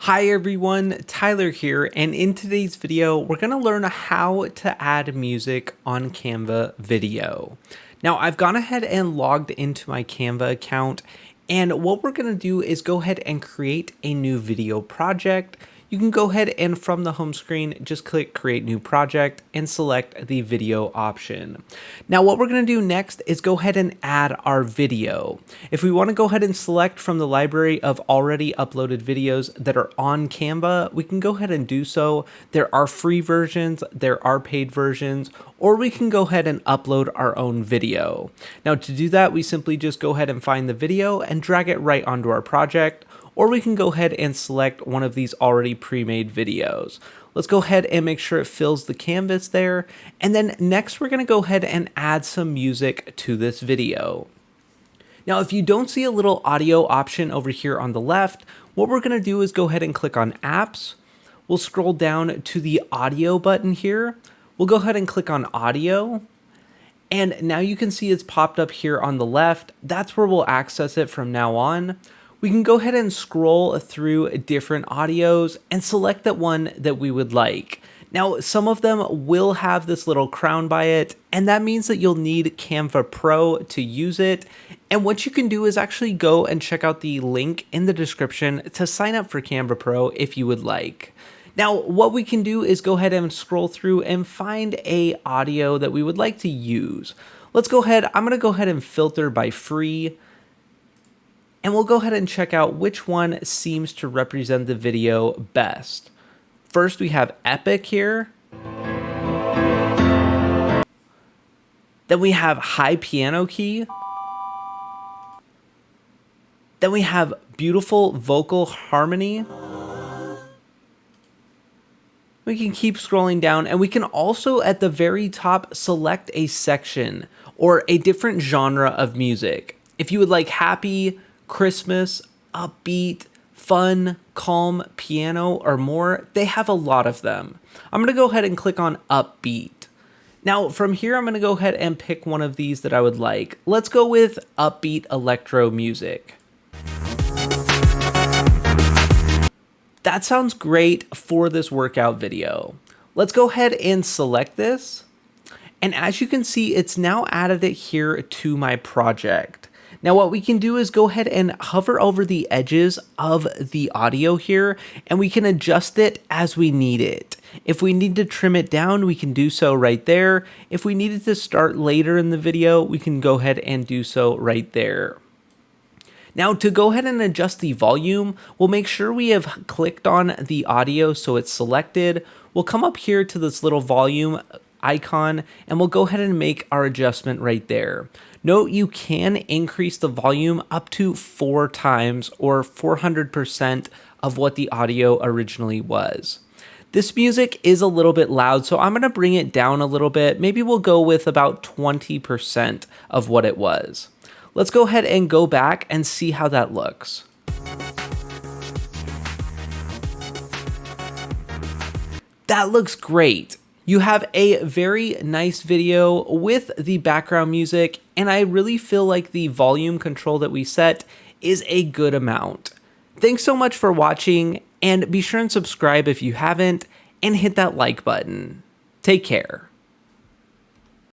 Hi everyone, Tyler here, and in today's video, we're going to learn how to add music on Canva video. Now, I've gone ahead and logged into my Canva account, and what we're going to do is go ahead and create a new video project. You can go ahead and from the home screen, just click create new project and select the video option. Now what we're going to do next is go ahead and add our video. If we want to go ahead and select from the library of already uploaded videos that are on Canva, we can go ahead and do so. There are free versions, there are paid versions, or we can go ahead and upload our own video. Now to do that, we simply just go ahead and find the video and drag it right onto our project. Or we can go ahead and select one of these already pre-made videos. Let's go ahead and make sure it fills the canvas there. And then next we're gonna go ahead and add some music to this video. Now, if you don't see a little audio option over here on the left, what we're gonna do is go ahead and click on apps. We'll scroll down to the audio button here. We'll go ahead and click on audio. And now you can see it's popped up here on the left. That's where we'll access it from now on. We can go ahead and scroll through different audios and select that one that we would like. Now, some of them will have this little crown by it, and that means that you'll need Canva Pro to use it. And what you can do is actually go and check out the link in the description to sign up for Canva Pro if you would like. Now, what we can do is go ahead and scroll through and find a audio that we would like to use. Let's go ahead, I'm gonna go ahead and filter by free. And we'll go ahead and check out which one seems to represent the video best. First, we have Epic here. Then we have High Piano Key. Then we have Beautiful Vocal Harmony. We can keep scrolling down, and we can also at the very top select a section or a different genre of music. If you would like happy, Christmas, upbeat, fun, calm, piano, or more, they have a lot of them. I'm going to go ahead and click on upbeat. Now from here, I'm going to go ahead and pick one of these that I would like. Let's go with upbeat electro music. That sounds great for this workout video. Let's go ahead and select this. And as you can see, it's now added it here to my project. Now what we can do is go ahead and hover over the edges of the audio here, and we can adjust it as we need it. If we need to trim it down, we can do so right there. If we needed to start later in the video, we can go ahead and do so right there. Now to go ahead and adjust the volume, we'll make sure we have clicked on the audio so it's selected. We'll come up here to this little volume icon, and we'll go ahead and make our adjustment right there. Note you can increase the volume up to 4 times or 400% of what the audio originally was. This music is a little bit loud, so I'm going to bring it down a little bit. Maybe we'll go with about 20% of what it was. Let's go ahead and go back and see how that looks. That looks great. You have a very nice video with the background music, and I really feel like the volume control that we set is a good amount. Thanks so much for watching, and be sure and subscribe if you haven't, and hit that like button. Take care.